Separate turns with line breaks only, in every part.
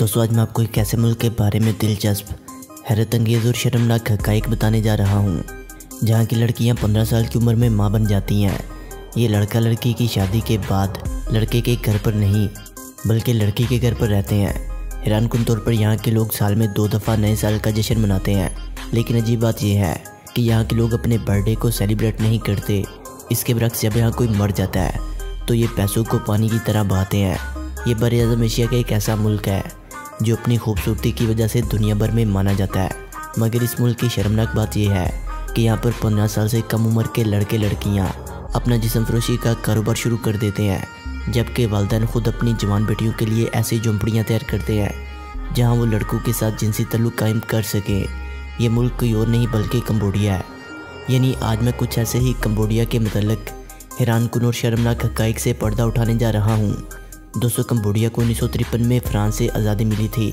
दोस्तों आज मैं आपको एक ऐसे मुल्क के बारे में दिलचस्प, हैरत अंगेज़ और शर्मनाक हक़ाइक़ बताने जा रहा हूँ जहाँ की लड़कियाँ 15 साल की उम्र में माँ बन जाती हैं। ये लड़का लड़की की शादी के बाद लड़के के घर पर नहीं बल्कि लड़की के घर पर रहते हैं। हैरानकुन तौर पर यहाँ के लोग साल में 2 दफ़ा नए साल का जश्न मनाते हैं, लेकिन अजीब बात यह है कि यहाँ के लोग अपने बर्थडे को सेलिब्रेट नहीं करते। इसके बरक्स जब यहाँ कोई मर जाता है तो ये पैसों को पानी की तरह बहाते हैं। ये बर-ए-आज़म एशिया का एक ऐसा मुल्क है जो अपनी खूबसूरती की वजह से दुनिया भर में माना जाता है। मगर इस मुल्क की शर्मनाक बात यह है कि यहाँ पर 15 साल से कम उम्र के लड़के लड़कियाँ अपना जिस्म फरोशी का कारोबार शुरू कर देते हैं, जबकि वालिदैन खुद अपनी जवान बेटियों के लिए ऐसी झोंपड़ियाँ तैयार करते हैं जहाँ वो लड़कों के साथ जिनसी तल्लुक़ कायम कर सकें। ये मुल्क कोई और नहीं बल्कि कंबोडिया है। यानी आज मैं कुछ ऐसे ही कंबोडिया के मतलब हैरानकुन और शर्मनाक हक़ाइक़ से पर्दा उठाने जा रहा हूँ। दोस्तों कंबोडिया को 1953 में फ्रांस से आज़ादी मिली थी।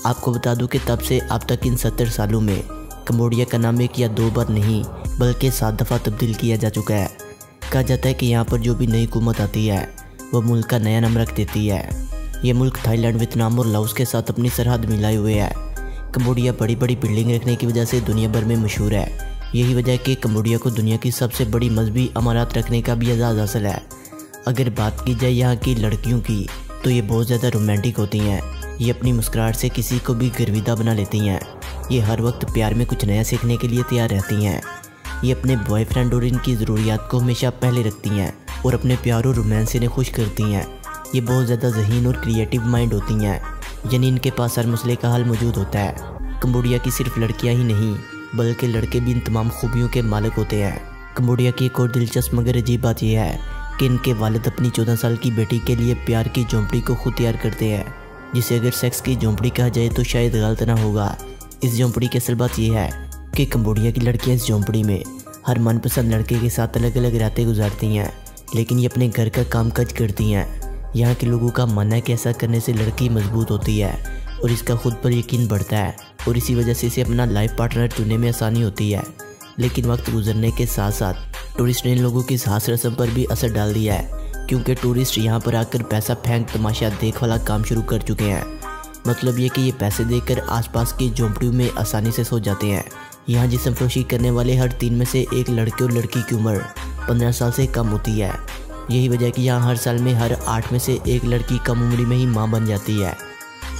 आपको बता दूं कि तब से अब तक इन 70 सालों में कंबोडिया का नाम 1 या 2 बार नहीं बल्कि 7 दफ़ा तब्दील किया जा चुका है। कहा जाता है कि यहाँ पर जो भी नई हुकूमत आती है वह मुल्क का नया नाम रख देती है। ये मुल्क थाईलैंड, वियतनाम और लाओस के साथ अपनी सरहद मिलाए हुए है। कंबोडिया बड़ी बड़ी बिल्डिंग रखने की वजह से दुनिया भर में मशहूर है। यही वजह है कि कंबोडिया को दुनिया की सबसे बड़ी मजहबी अमारत रखने का भी एजाज़ हासिल है। अगर बात की जाए यहाँ की लड़कियों की तो ये बहुत ज़्यादा रोमांटिक होती हैं। ये अपनी मुस्कुराहट से किसी को भी गर्विदा बना लेती हैं। ये हर वक्त प्यार में कुछ नया सीखने के लिए तैयार रहती हैं। ये अपने बॉयफ्रेंड और इनकी ज़रूरियात को हमेशा पहले रखती हैं और अपने प्यार और रोमांस से इन्हें खुश करती हैं। ये बहुत ज़्यादा ज़हीन और क्रिएटिव माइंड होती हैं, यानी इनके पास हर मसले का हल मौजूद होता है। कंबोडिया की सिर्फ लड़कियाँ ही नहीं बल्कि लड़के भी इन तमाम खूबियों के मालिक होते हैं। कंबोडिया की एक और दिलचस्प मगर अजीब बात यह है कि इनके वालिद अपनी 14 साल की बेटी के लिए प्यार की झोंपड़ी को खुद तैयार करते हैं, जिसे अगर सेक्स की झोंपड़ी कहा जाए तो शायद गलत ना होगा। इस झोंपड़ी की असल बात यह है कि कंबोडिया की लड़कियां इस झोंपड़ी में हर मनपसंद लड़के के साथ अलग अलग रातें गुजारती हैं, लेकिन ये अपने घर का कामकाज करती हैं। यहाँ के लोगों का मानना है कि ऐसा करने से लड़की मजबूत होती है और इसका खुद पर यकीन बढ़ता है और इसी वजह से इसे अपना लाइफ पार्टनर चुनने में आसानी होती है। लेकिन वक्त गुजरने के साथ साथ टूरिस्ट ने इन लोगों की इस खास रस्म पर भी असर डाल दिया है, क्योंकि टूरिस्ट यहाँ पर आकर पैसा फेंक तमाशा देख वाला काम शुरू कर चुके हैं। मतलब ये कि ये पैसे देकर आसपास की झोंपड़ियों में आसानी से सो जाते हैं। यहाँ जिस्म फरोशी करने वाले हर 3 में से 1 लड़के और लड़की की उम्र 15 साल से कम होती है। यही वजह है कि यहाँ हर साल में हर 8 में से 1 लड़की कम उम्र में ही माँ बन जाती है।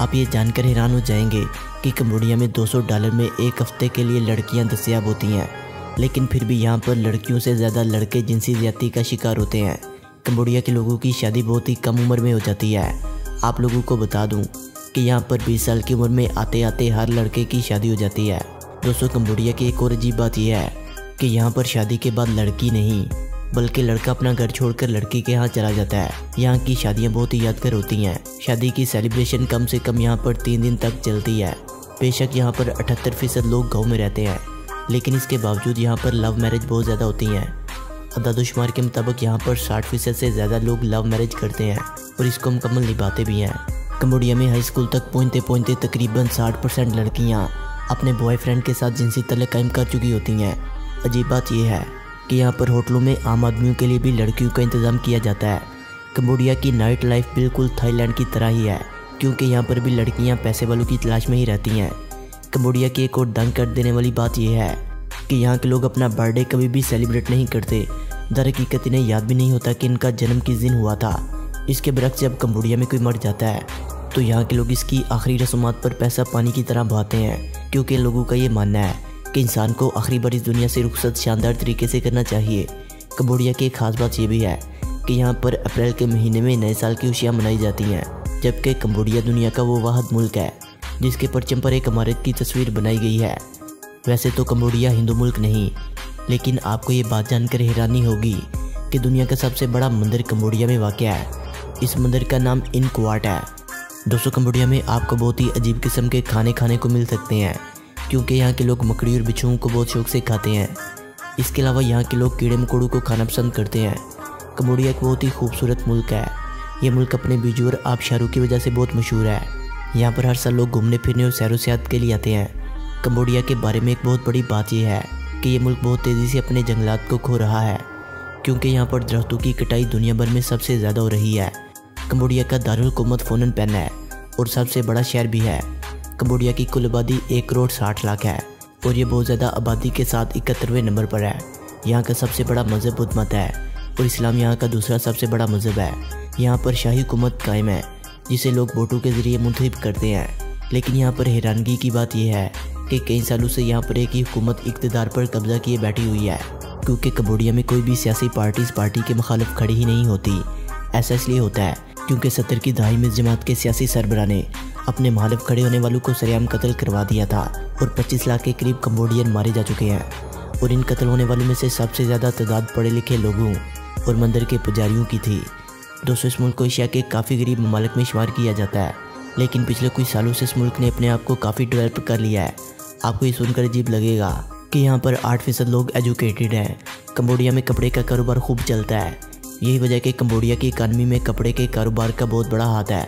आप ये जानकर हैरान हो जाएंगे कि कंबोडिया में $200 में 1 हफ्ते के लिए लड़कियाँ दस्तयाब होती हैं, लेकिन फिर भी यहाँ पर लड़कियों से ज़्यादा लड़के जिनसी ज़्यादती का शिकार होते हैं। कंबोडिया के लोगों की शादी बहुत ही कम उम्र में हो जाती है। आप लोगों को बता दूं कि यहाँ पर 20 साल की उम्र में आते आते हर लड़के की शादी हो जाती है। दोस्तों कंबोडिया की एक और अजीब बात यह है कि यहाँ पर शादी के बाद लड़की नहीं बल्कि लड़का अपना घर छोड़कर लड़की के यहाँ चला जाता है। यहाँ की शादियाँ बहुत ही यादगार होती हैं। शादी की सेलिब्रेशन कम से कम यहाँ पर 3 दिन तक चलती है। बेशक यहाँ पर 78% लोग गाँव में रहते हैं, लेकिन इसके बावजूद यहाँ पर लव मैरिज बहुत ज़्यादा होती हैं। अदादुशुमार के मुताबिक यहाँ पर 60% से ज़्यादा लोग लव मैरिज करते हैं और इसको मुकम्मल निभाते भी हैं। कंबोडिया में हाई स्कूल तक पहुँचते पहुँचते तकरीबन 60% लड़कियाँ अपने बॉयफ्रेंड के साथ जिनसी तल्लुक़ कायम कर चुकी होती हैं। अजीब बात यह है कि यहाँ पर होटलों में आम आदमियों के लिए भी लड़कियों का इंतज़ाम किया जाता है। कंबोडिया की नाइट लाइफ बिल्कुल थाईलैंड की तरह ही है, क्योंकि यहाँ पर भी लड़कियाँ पैसे वालों की तलाश में ही रहती हैं। कंबोडिया की एक और दंग कर देने वाली बात यह है कि यहाँ के लोग अपना बर्थडे कभी भी सेलिब्रेट नहीं करते। दरहकीकत इन्हें याद भी नहीं होता कि इनका जन्म किस दिन हुआ था। इसके बरक्स जब कंबोडिया में कोई मर जाता है तो यहाँ के लोग इसकी आखिरी रस्मात पर पैसा पानी की तरह बहाते हैं, क्योंकि लोगों का ये मानना है कि इंसान को आखिरी बार इस दुनिया से रुखसत शानदार तरीके से करना चाहिए। कंबोडिया की एक खास बात यह भी है कि यहाँ पर अप्रैल के महीने में नए साल की खुशियाँ मनाई जाती हैं, जबकि कंबोडिया दुनिया का वो वाहिद मुल्क है जिसके परचम पर एक इमारत की तस्वीर बनाई गई है। वैसे तो कंबोडिया हिंदू मुल्क नहीं, लेकिन आपको ये बात जानकर हैरानी होगी कि दुनिया का सबसे बड़ा मंदिर कंबोडिया में वाक़ है। इस मंदिर का नाम इनक्वाट है। दोस्तों कंबोडिया में आपको बहुत ही अजीब किस्म के खाने को मिल सकते हैं, क्योंकि यहाँ के लोग मकड़ी और बिच्छुओं को बहुत शौक से खाते हैं। इसके अलावा यहाँ के लोग कीड़े मकोड़ों को खाना पसंद करते हैं। कंबोडिया एक बहुत ही खूबसूरत मुल्क है। ये मुल्क अपने बीजू और आबशारों की वजह से बहुत मशहूर है। यहाँ पर हर साल लोग घूमने फिरने और सैर सयाहत के लिए आते हैं। कंबोडिया के बारे में एक बहुत बड़ी बात यह है कि ये मुल्क बहुत तेज़ी से अपने जंगलात को खो रहा है, क्योंकि यहाँ पर दरख्तों की कटाई दुनिया भर में सबसे ज़्यादा हो रही है। कंबोडिया का दारुल हुकूमत फोनम पेन है और सबसे बड़ा शहर भी है। कंबोडिया की कुल आबादी 1 करोड़ 60 लाख है और ये बहुत ज़्यादा आबादी के साथ 71वें नंबर पर है। यहाँ का सबसे बड़ा मज़हब बुद्ध मत है और इस्लाम यहाँ का दूसरा सबसे बड़ा मज़हब है। यहाँ पर शाही हुकूमत कायम है जिसे लोग वोटों के ज़रिए मुंतखब करते हैं। लेकिन यहाँ पर हैरानगी की बात यह है कि कई सालों से यहाँ पर एक ही हुकूमत इक़्तिदार पर कब्जा किए बैठी हुई है, क्योंकि कंबोडिया में कोई भी सियासी पार्टी इस पार्टी के मुखालिफ खड़ी ही नहीं होती। ऐसा इसलिए होता है क्योंकि 70 की दहाई में इस जमात के सियासी सरबराह ने अपने मुखालिफ खड़े होने वालों को सरेआम कत्ल करवा दिया था और 25 लाख के करीब कंबोडियन मारे जा चुके हैं। और इन कत्ल होने वालों में से सबसे ज़्यादा तादाद पढ़े लिखे लोगों और मंदिर के पुजारियों की थी। दोस्तों, इस मुल्क को एशिया के काफ़ी गरीब ममालिक में शुमार किया जाता है, लेकिन पिछले कुछ सालों से इस मुल्क ने अपने आप को काफ़ी डेवलप कर लिया है। आपको ये सुनकर अजीब लगेगा कि यहाँ पर 8% लोग एजुकेटेड हैं। कंबोडिया में कपड़े का कारोबार खूब चलता है। यही वजह कि कंबोडिया की इकानमी में कपड़े के कारोबार का बहुत बड़ा हाथ है।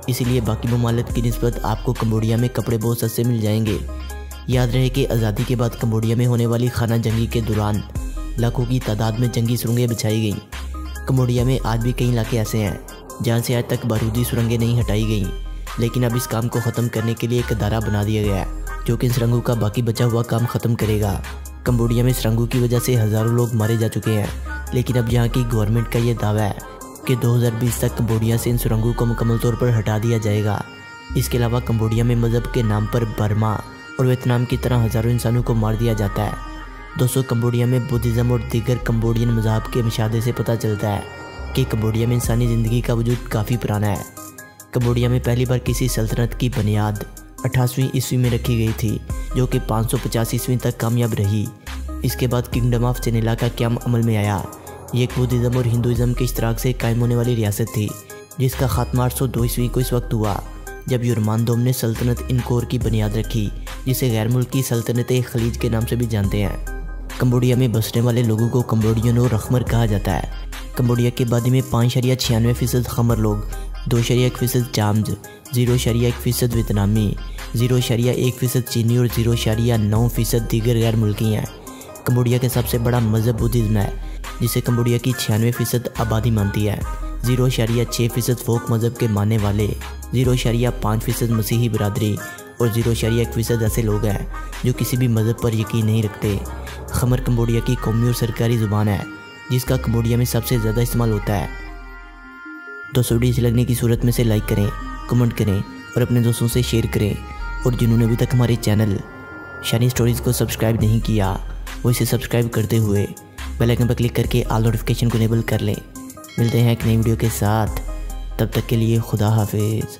इसीलिए बाकी ममालिक की निस्बत आपको कंबोडिया में कपड़े बहुत सस्ते मिल जाएंगे। याद रहे कि आज़ादी के बाद कंबोडिया में होने वाली खाना जंगी के दौरान लाखों की तादाद में जंगी सुरंगें बिछाई गईं। कंबोडिया में आज भी कई इलाके ऐसे हैं जहाँ से आज तक बारूदी सुरंगें नहीं हटाई गईं, लेकिन अब इस काम को ख़त्म करने के लिए एक अदारा बना दिया गया है जो कि इन सुरंगों का बाकी बचा हुआ काम ख़त्म करेगा। कंबोडिया में सुरंगों की वजह से हज़ारों लोग मारे जा चुके हैं, लेकिन अब यहाँ की गवर्नमेंट का ये दावा है कि 2020 तक कंबोडिया से इन सुरंगों को मुकम्मल तौर पर हटा दिया जाएगा। इसके अलावा कंबोडिया में मज़हब के नाम पर बर्मा और वियतनाम की तरह हज़ारों इंसानों को मार दिया जाता है। दोस्तों, कंबोडिया में बुद्धिज़्म और दीगर कंबोडियन मज़हब के मुशाहदे से पता चलता है कि कंबोडिया में इंसानी ज़िंदगी का वजूद काफ़ी पुराना है। कंबोडिया में पहली बार किसी सल्तनत की बुनियाद 88वीं ईस्वी में रखी गई थी, जो कि 550 ईस्वी तक कामयाब रही। इसके बाद किंगडम ऑफ चेनिला का क़याम अमल में आया। ये एक बुद्धिज़्म और हिंदुज़्म के इश्तराक से कायम होने वाली रियासत थी, जिसका खात्मा 802 ईस्वी को इस वक्त हुआ जब युरमान दोम ने सल्तनत इनकोर की बुनियाद रखी, जिसे गैर मुल्की सल्तनत खलीज के नाम से भी जानते हैं। कंबोडिया में बसने वाले लोगों को कंबोडियन और रखमर कहा जाता है। कंबोडिया की आबादी में 5.96% खमर लोग, 2.1% चाम्ज, 0.1% वियतनामी, 0.1% चीनी और 0.9% दीगर गैर मुल्की हैं। कंबोडिया का सबसे बड़ा मज़हब बुद्धिज़्म है, जिसे कंबोडिया की 96% आबादी मानती है। 0.6% फोक मज़हब के मानने वाले, 0.5% मसीही बरादरी और 0.1% ऐसे लोग हैं जो किसी भी मज़हब पर यकीन नहीं रखते। खमर कंबोडिया की कौमी और सरकारी ज़ुबान है, जिसका कंबोडिया में सबसे ज़्यादा इस्तेमाल होता है। दोस्तों, वीडियो अच्छी लगने की सूरत में से लाइक करें, कमेंट करें और अपने दोस्तों से शेयर करें। और जिन्होंने अभी तक हमारे चैनल शानी स्टोरीज़ को सब्सक्राइब नहीं किया, वो इसे सब्सक्राइब करते हुए बेल आइकन पर क्लिक करके ऑल नोटिफिकेशन को इनेबल कर लें। मिलते हैं एक नई वीडियो के साथ, तब तक के लिए खुदा हाफिज़।